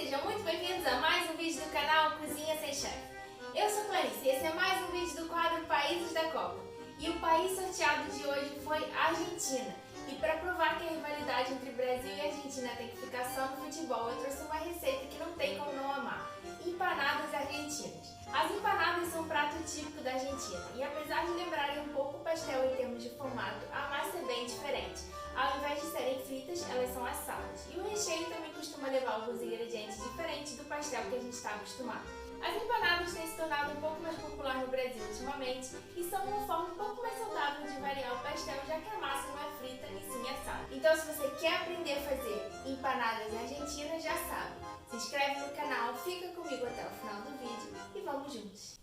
sejam muito bem-vindos a mais um vídeo do canal Cozinha Sem Chefe. Eu sou Clarice e esse é mais um vídeo do quadro Países da Copa. E o país sorteado de hoje foi a Argentina. E para provar que a rivalidade entre Brasil e Argentina tem que ficar só no futebol, eu trouxe uma receita que não tem como não amar: empanadas argentinas. As empanadas são um prato típico da Argentina e apesar de lembrarem um pouco o pastel em termos de formato, a massa é bem diferente. Ao invés de serem fritas, elas são assadas. E o recheio também costuma levar alguns ingredientes diferentes do pastel que a gente está acostumado. As empanadas têm se tornado um pouco mais popular no Brasil ultimamente e são uma forma um pouco mais saudável de variar o pastel, já que a massa não é frita e sim assada. Então, se você quer aprender a fazer empanadas argentinas, já sabe. Se inscreve no canal, fica comigo até o final do vídeo e vamos juntos!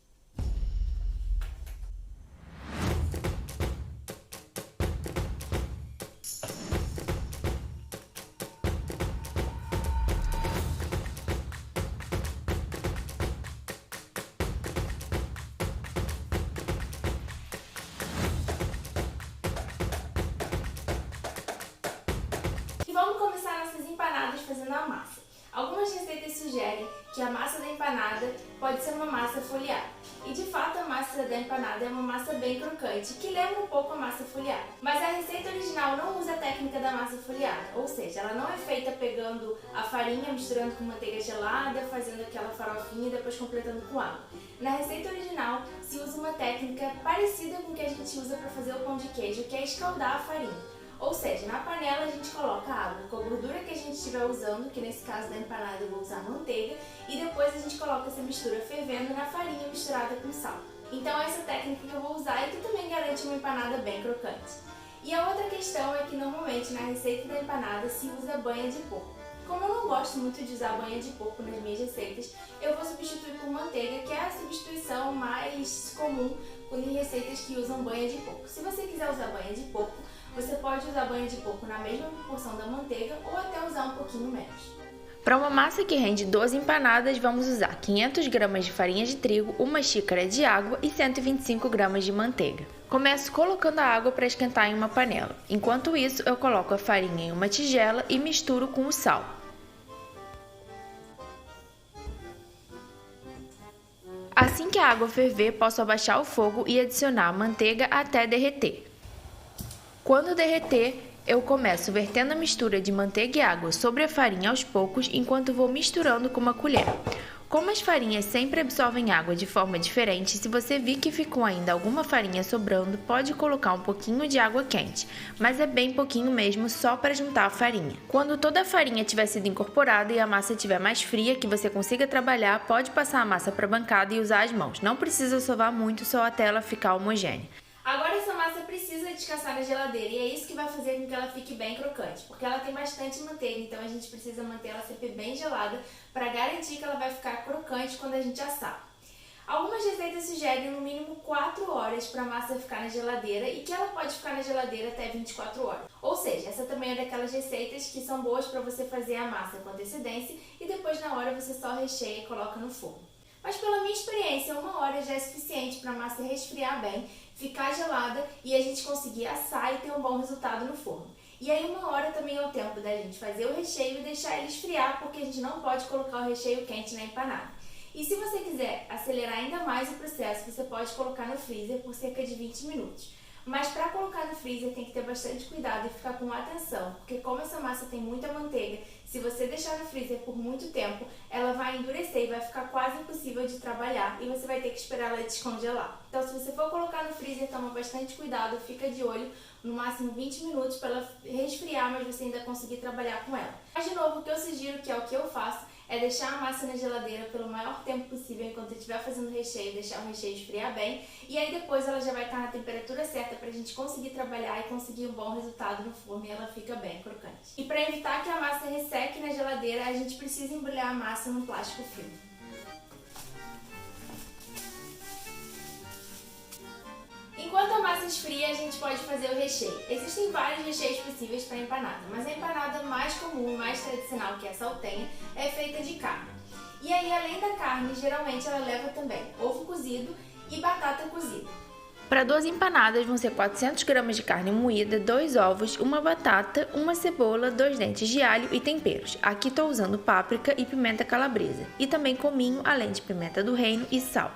Vamos começar nossas empanadas fazendo a massa. Algumas receitas sugerem que a massa da empanada pode ser uma massa folhada. E de fato a massa da empanada é uma massa bem crocante, que lembra um pouco a massa folhada. Mas a receita original não usa a técnica da massa folhada, ou seja, ela não é feita pegando a farinha, misturando com manteiga gelada, fazendo aquela farofinha e depois completando com água. Na receita original se usa uma técnica parecida com o que a gente usa para fazer o pão de queijo, que é escaldar a farinha. Ou seja, na panela a gente coloca a água com a gordura que a gente estiver usando, que nesse caso da empanada eu vou usar manteiga, e depois a gente coloca essa mistura fervendo na farinha misturada com sal. Então essa técnica que eu vou usar e que também garante uma empanada bem crocante. E a outra questão é que normalmente na receita da empanada se usa banha de porco. Como eu não gosto muito de usar banha de porco nas minhas receitas, eu vou substituir por manteiga, que é a substituição mais comum em receitas que usam banha de porco. Se você quiser usar banha de porco, você pode usar banha de porco na mesma proporção da manteiga ou até usar um pouquinho menos. Para uma massa que rende 12 empanadas, vamos usar 500 gramas de farinha de trigo, uma xícara de água e 125 gramas de manteiga. Começo colocando a água para esquentar em uma panela. Enquanto isso, eu coloco a farinha em uma tigela e misturo com o sal. Assim que a água ferver, posso abaixar o fogo e adicionar a manteiga até derreter. Quando derreter, eu começo vertendo a mistura de manteiga e água sobre a farinha aos poucos, enquanto vou misturando com uma colher. Como as farinhas sempre absorvem água de forma diferente, se você vir que ficou ainda alguma farinha sobrando, pode colocar um pouquinho de água quente, mas é bem pouquinho mesmo, só para juntar a farinha. Quando toda a farinha tiver sido incorporada e a massa estiver mais fria, que você consiga trabalhar, pode passar a massa para a bancada e usar as mãos. Não precisa sovar muito, só até ela ficar homogênea. Agora essa massa precisa descansar na geladeira e é isso que vai fazer com que ela fique bem crocante, porque ela tem bastante manteiga, então a gente precisa manter ela sempre bem gelada para garantir que ela vai ficar crocante quando a gente assar. Algumas receitas sugerem no mínimo 4 horas para a massa ficar na geladeira e que ela pode ficar na geladeira até 24 horas. Ou seja, essa também é daquelas receitas que são boas para você fazer a massa com antecedência e depois na hora você só recheia e coloca no forno. Mas pela minha experiência, 1 hora já é suficiente para a massa resfriar bem, ficar gelada e a gente conseguir assar e ter um bom resultado no forno. E aí 1 hora também é o tempo da gente fazer o recheio e deixar ele esfriar, porque a gente não pode colocar o recheio quente na empanada. E se você quiser acelerar ainda mais o processo, você pode colocar no freezer por cerca de 20 minutos. Mas para colocar no freezer tem que ter bastante cuidado e ficar com atenção, porque como essa massa tem muita manteiga, se você deixar no freezer por muito tempo, ela vai endurecer e vai ficar quase impossível de trabalhar e você vai ter que esperar ela descongelar. Então se você for colocar no freezer, toma bastante cuidado, fica de olho, no máximo 20 minutos para ela resfriar, mas você ainda conseguir trabalhar com ela. Mas de novo, o que eu sugiro, que é o que eu faço, é deixar a massa na geladeira pelo maior tempo possível enquanto eu estiver fazendo o recheio, deixar o recheio esfriar bem e aí depois ela já vai estar na temperatura certa para a gente conseguir trabalhar e conseguir um bom resultado no forno e ela fica bem crocante. E para evitar que a massa resseque na geladeira, a gente precisa embrulhar a massa num plástico frio. Enquanto a massa esfria, a gente pode fazer o recheio. Existem vários recheios possíveis para empanada, mas a empanada mais comum, mais tradicional, que é a saltenha, é feita de carne. E aí, além da carne, geralmente ela leva também ovo cozido e batata cozida. Para 2 empanadas vão ser 400 gramas de carne moída, 2 ovos, uma batata, uma cebola, 2 dentes de alho e temperos. Aqui estou usando páprica e pimenta calabresa e também cominho, além de pimenta do reino e sal.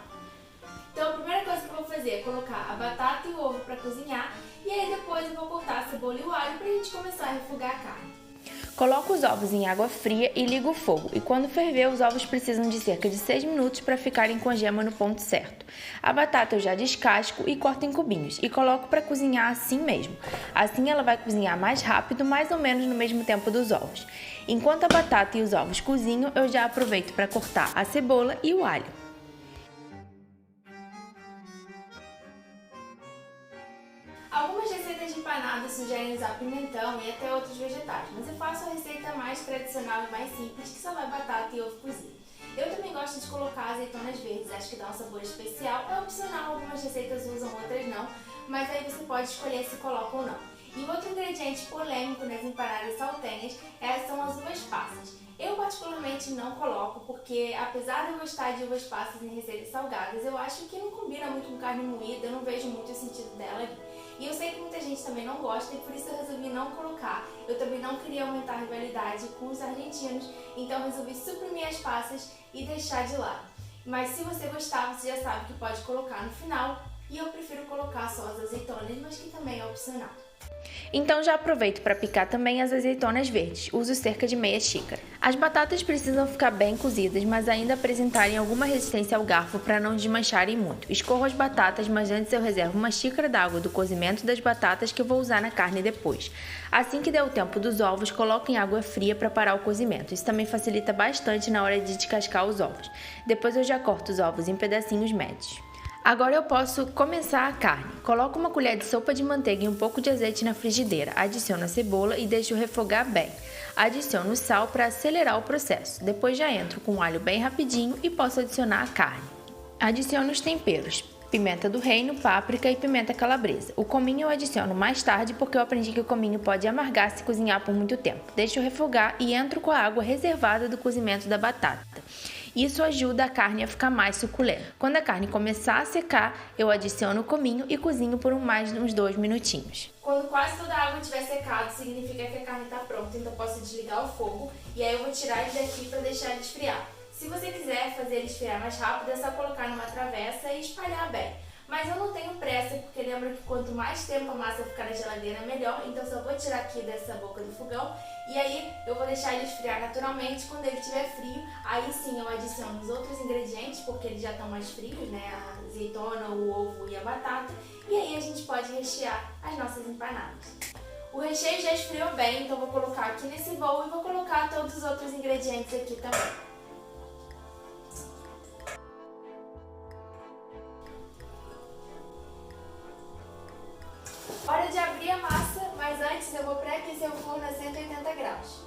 Então a primeira coisa que eu vou fazer é colocar a batata e o ovo para cozinhar e aí depois eu vou cortar a cebola e o alho para a gente começar a refogar a carne. Coloco os ovos em água fria e ligo o fogo, e quando ferver, os ovos precisam de cerca de 6 minutos para ficarem com a gema no ponto certo. A batata eu já descasco e corto em cubinhos e coloco para cozinhar assim mesmo. Assim ela vai cozinhar mais rápido, mais ou menos no mesmo tempo dos ovos. Enquanto a batata e os ovos cozinham, eu já aproveito para cortar a cebola e o alho. Algumas receitas de empanada sugerem usar pimentão e até outros vegetais, mas eu faço a receita mais tradicional e mais simples, que só vai batata e ovo cozido. Eu também gosto de colocar azeitonas verdes, acho que dá um sabor especial. É opcional, algumas receitas usam, outras não, mas aí você pode escolher se coloca ou não. E outro ingrediente polêmico nas empanadas saltenhas são as uvas passas. Eu particularmente não coloco porque, apesar de eu gostar de uvas passas em receitas salgadas, eu acho que não combina muito com carne moída, eu não vejo muito o sentido dela ali. E eu sei que muita gente também não gosta e por isso eu resolvi não colocar. Eu também não queria aumentar a rivalidade com os argentinos, então eu resolvi suprimir as passas e deixar de lado. Mas se você gostar, você já sabe que pode colocar no final e eu prefiro colocar só as azeitonas, mas que também é opcional. Então já aproveito para picar também as azeitonas verdes, uso cerca de meia xícara. As batatas precisam ficar bem cozidas, mas ainda apresentarem alguma resistência ao garfo para não desmancharem muito. Escorro as batatas, mas antes eu reservo uma xícara d'água do cozimento das batatas que eu vou usar na carne depois. Assim que der o tempo dos ovos, coloco em água fria para parar o cozimento. Isso também facilita bastante na hora de descascar os ovos. Depois eu já corto os ovos em pedacinhos médios. Agora eu posso começar a carne. Coloco uma colher de sopa de manteiga e um pouco de azeite na frigideira. Adiciono a cebola e deixo refogar bem. Adiciono o sal para acelerar o processo. Depois já entro com o alho bem rapidinho e posso adicionar a carne. Adiciono os temperos: pimenta do reino, páprica e pimenta calabresa. O cominho eu adiciono mais tarde porque eu aprendi que o cominho pode amargar se cozinhar por muito tempo. Deixo refogar e entro com a água reservada do cozimento da batata. Isso ajuda a carne a ficar mais suculenta. Quando a carne começar a secar, eu adiciono o cominho e cozinho por mais uns 2 minutinhos. Quando quase toda a água tiver secado, significa que a carne está pronta, então eu posso desligar o fogo e aí eu vou tirar ele daqui para deixar ele esfriar. Se você quiser fazer ele esfriar mais rápido, é só colocar numa travessa e espalhar bem. Mas eu não tenho pressa, porque lembra que quanto mais tempo a massa ficar na geladeira, melhor. Então só vou tirar aqui dessa boca do fogão e aí eu vou deixar ele esfriar naturalmente. Quando ele estiver frio, aí sim eu adiciono os outros ingredientes, porque eles já estão mais frios, né? A azeitona, o ovo e a batata. E aí a gente pode rechear as nossas empanadas. O recheio já esfriou bem, então vou colocar aqui nesse bowl e vou colocar todos os outros ingredientes aqui também. Hora de abrir a massa, mas antes eu vou pré-aquecer o forno a 180 graus.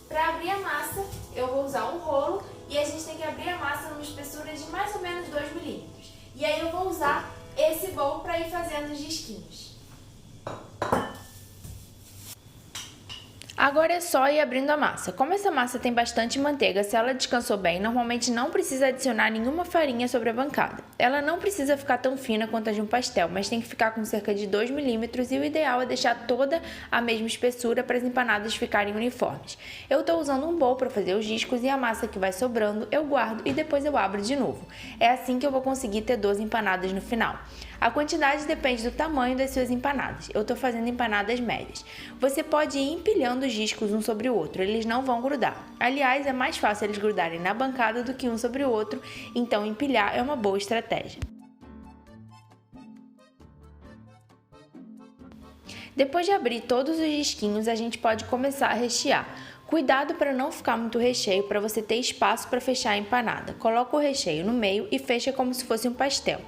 Para abrir a massa, eu vou usar um rolo e a gente tem que abrir a massa numa espessura de mais ou menos 2 milímetros. E aí eu vou usar esse bowl para ir fazendo os risquinhos. Agora é só ir abrindo a massa. Como essa massa tem bastante manteiga, se ela descansou bem, normalmente não precisa adicionar nenhuma farinha sobre a bancada. Ela não precisa ficar tão fina quanto a de um pastel, mas tem que ficar com cerca de 2 milímetros e o ideal é deixar toda a mesma espessura para as empanadas ficarem uniformes. Eu estou usando um bowl para fazer os discos e a massa que vai sobrando eu guardo e depois eu abro de novo. É assim que eu vou conseguir ter 12 empanadas no final. A quantidade depende do tamanho das suas empanadas. Eu estou fazendo empanadas médias. Você pode ir empilhando os discos um sobre o outro, eles não vão grudar. Aliás, é mais fácil eles grudarem na bancada do que um sobre o outro, então empilhar é uma boa estratégia. Depois de abrir todos os disquinhos, a gente pode começar a rechear. Cuidado para não ficar muito recheio, para você ter espaço para fechar a empanada. Coloca o recheio no meio e fecha como se fosse um pastel.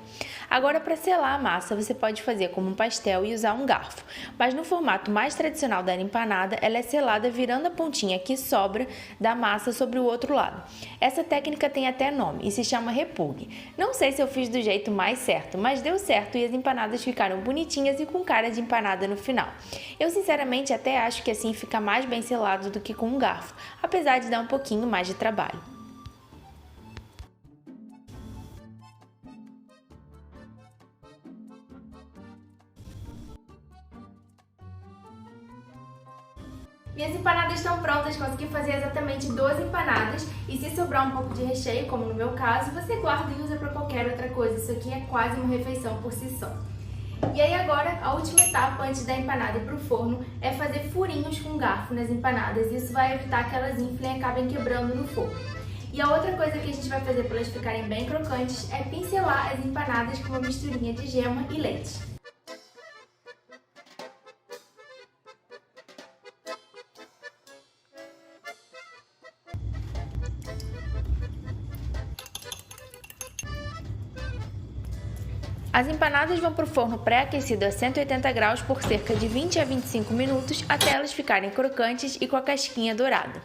Agora, para selar a massa, você pode fazer como um pastel e usar um garfo. Mas no formato mais tradicional da empanada, ela é selada virando a pontinha que sobra da massa sobre o outro lado. Essa técnica tem até nome e se chama repougue. Não sei se eu fiz do jeito mais certo, mas deu certo e as empanadas ficaram bonitinhas e com cara de empanada no final. Eu sinceramente até acho que assim fica mais bem selado do que com um garfo, apesar de dar um pouquinho mais de trabalho. Minhas empanadas estão prontas, consegui fazer exatamente 12 empanadas e se sobrar um pouco de recheio, como no meu caso, você guarda e usa para qualquer outra coisa. Isso aqui é quase uma refeição por si só. E aí agora, a última etapa antes da empanada ir para o forno é fazer furinhos com garfo nas empanadas. Isso vai evitar que elas inflem e acabem quebrando no fogo. E a outra coisa que a gente vai fazer para elas ficarem bem crocantes é pincelar as empanadas com uma misturinha de gema e leite. As empanadas vão para o forno pré-aquecido a 180 graus por cerca de 20 a 25 minutos até elas ficarem crocantes e com a casquinha dourada.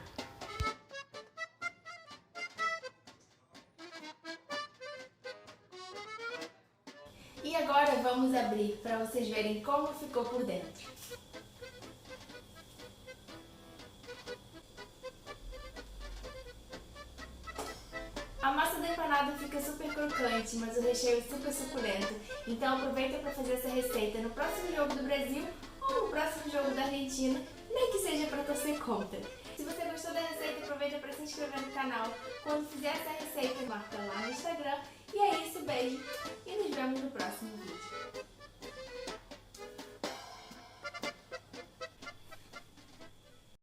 E agora vamos abrir para vocês verem como ficou por dentro. A massa da empanada fica super crocante, mas o recheio é super suculento. Então aproveita para fazer essa receita no próximo jogo do Brasil ou no próximo jogo da Argentina, nem que seja para torcer contra. Se você gostou da receita, aproveita para se inscrever no canal. Quando fizer essa receita, marca lá no Instagram